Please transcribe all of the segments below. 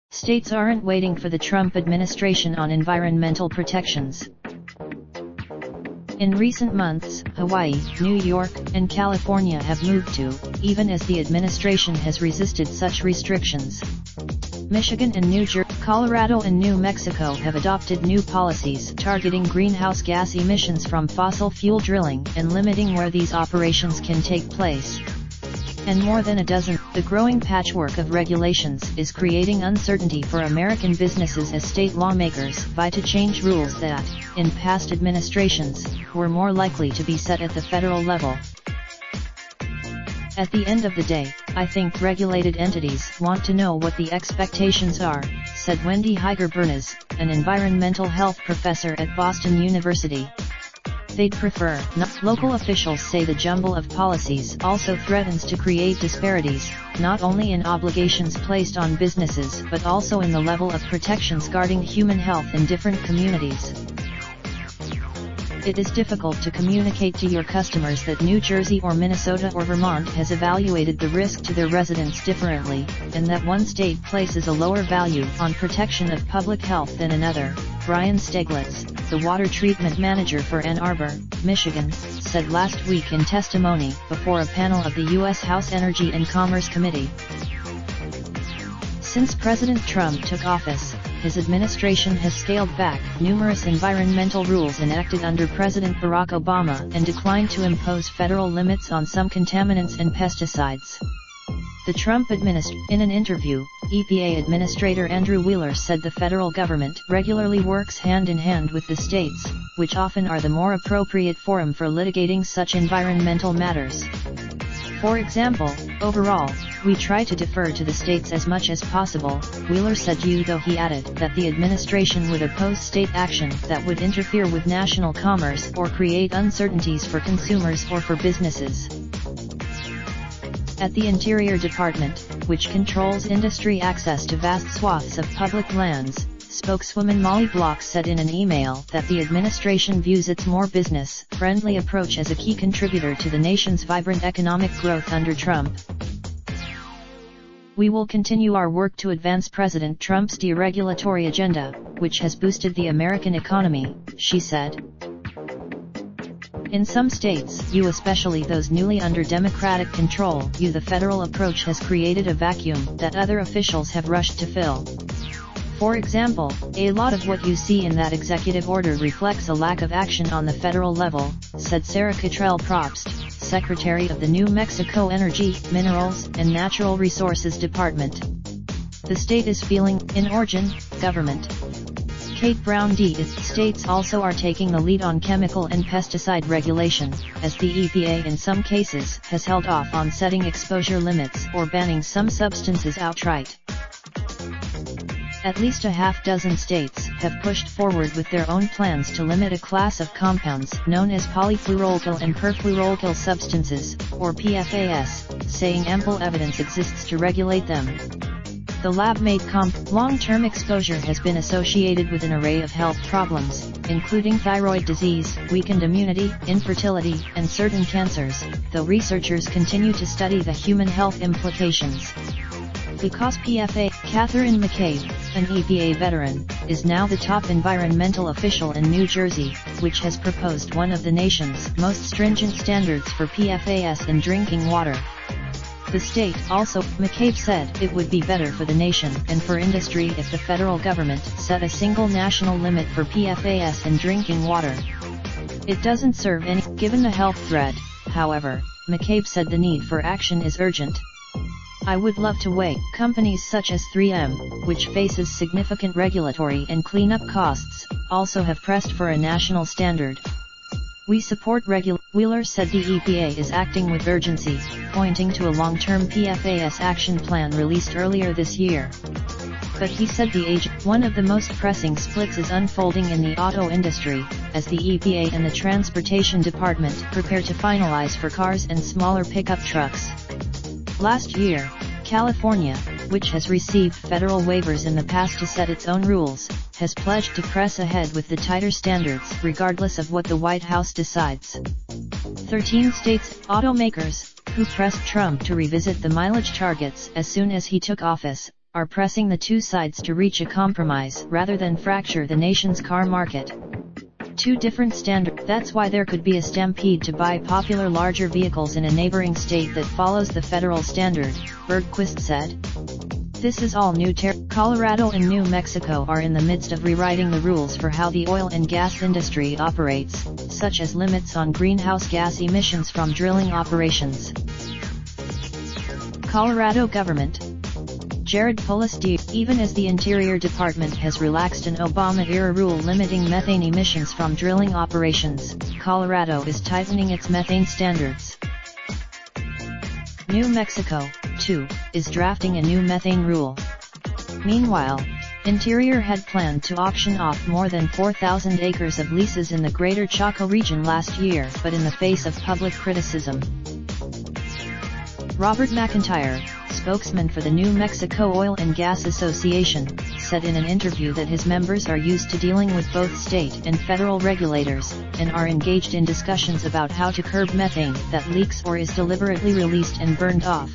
States aren't waiting for the Trump administration on environmental protections. In recent months, Hawaii, New York, and California have moved to, even as the administration has resisted such restrictions. Michigan and New Jersey, Colorado and New Mexico have adopted new policies targeting greenhouse gas emissions from fossil fuel drilling and limiting where these operations can take place. And more than a dozen, the growing patchwork of regulations is creating uncertainty for American businesses as state lawmakers vie to change rules that, in past administrations, were more likely to be set at the federal level. At the end of the day, I think regulated entities want to know what the expectations are, said Wendy Higer-Bernas, an environmental health professor at Boston University. They'd prefer not. Local officials say the jumble of policies also threatens to create disparities, not only in obligations placed on businesses but also in the level of protections guarding human health in different communities. It is difficult to communicate to your customers that New Jersey or Minnesota or Vermont has evaluated the risk to their residents differently, and that one state places a lower value on protection of public health than another, Brian Steglitz, the water treatment manager for Ann Arbor, Michigan, said last week in testimony before a panel of the U.S. House Energy and Commerce Committee. Since President Trump took office, his administration has scaled back numerous environmental rules enacted under President Barack Obama and declined to impose federal limits on some contaminants and pesticides. The Trump administration. In an interview, EPA Administrator Andrew Wheeler said the federal government regularly works hand in hand with the states, which often are the more appropriate forum for litigating such environmental matters. For example, overall, we try to defer to the states as much as possible, Wheeler said, though he added that the administration would oppose state action that would interfere with national commerce or create uncertainties for consumers or for businesses. At the Interior Department, which controls industry access to vast swaths of public lands, spokeswoman Molly Block said in an email that the administration views its more business-friendly approach as a key contributor to the nation's vibrant economic growth under Trump. We will continue our work to advance President Trump's deregulatory agenda, which has boosted the American economy, she said. In some states, especially those newly under Democratic control, the federal approach has created a vacuum that other officials have rushed to fill. For example, a lot of what you see in that executive order reflects a lack of action on the federal level, said Sarah Cottrell Probst, Secretary of the New Mexico Energy, Minerals, and Natural Resources Department. The state is feeling, in origin, government. Kate Brown D. States also are taking the lead on chemical and pesticide regulation, as the EPA in some cases has held off on setting exposure limits or banning some substances outright. At least a half-dozen states have pushed forward with their own plans to limit a class of compounds known as polyfluoroalkyl and perfluoroalkyl substances, or PFAS, saying ample evidence exists to regulate them. The lab-made long-term exposure has been associated with an array of health problems, including thyroid disease, weakened immunity, infertility, and certain cancers, though researchers continue to study the human health implications. Because PFAS, Catherine McCabe, an EPA veteran, is now the top environmental official in New Jersey, which has proposed one of the nation's most stringent standards for PFAS in drinking water. The state also, McCabe said, it would be better for the nation and for industry if the federal government set a single national limit for PFAS in drinking water. It doesn't serve any, given the health threat, however, McCabe said the need for action is urgent. I would love to wait. Companies such as 3M, which faces significant regulatory and cleanup costs, also have pressed for a national standard. We support Wheeler said the EPA is acting with urgency, pointing to a long-term PFAS action plan released earlier this year. But he said one of the most pressing splits is unfolding in the auto industry, as the EPA and the Transportation Department prepare to finalize for cars and smaller pickup trucks. Last year, California, which has received federal waivers in the past to set its own rules, has pledged to press ahead with the tighter standards regardless of what the White House decides. 13 states automakers, who pressed Trump to revisit the mileage targets as soon as he took office, are pressing the two sides to reach a compromise rather than fracture the nation's car market. Two different standards. That's why there could be a stampede to buy popular larger vehicles in a neighboring state that follows the federal standard, Bergquist said. This is all new Colorado and New Mexico are in the midst of rewriting the rules for how the oil and gas industry operates, such as limits on greenhouse gas emissions from drilling operations. Colorado government. Jared Polis even as the Interior Department has relaxed an Obama-era rule limiting methane emissions from drilling operations, Colorado is tightening its methane standards. New Mexico, too, is drafting a new methane rule. Meanwhile, Interior had planned to auction off more than 4,000 acres of leases in the Greater Chaco region last year, but in the face of public criticism. Robert McIntyre, spokesman for the New Mexico Oil and Gas Association, said in an interview that his members are used to dealing with both state and federal regulators, and are engaged in discussions about how to curb methane that leaks or is deliberately released and burned off.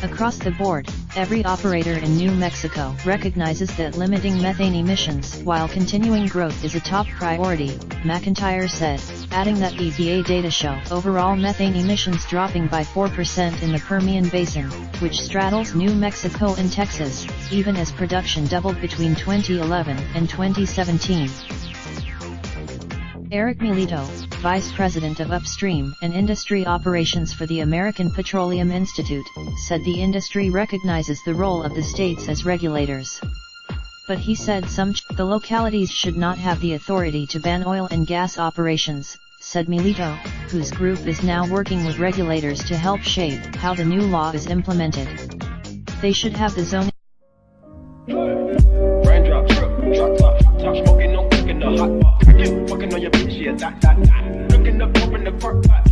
Across the board, every operator in New Mexico recognizes that limiting methane emissions while continuing growth is a top priority, McIntyre said, adding that EPA data show overall methane emissions dropping by 4% in the Permian Basin, which straddles New Mexico and Texas, even as production doubled between 2011 and 2017. Eric Milito, Vice President of Upstream and Industry Operations for the American Petroleum Institute, said the industry recognizes the role of the states as regulators. But he said the localities should not have the authority to ban oil and gas operations, said Milito, whose group is now working with regulators to help shape how the new law is implemented. They should have the zoning. Raindrop, truck, top smoking, no cooking the hot pot. Fucking on your bitch, yeah, that. Looking up, open the park pot.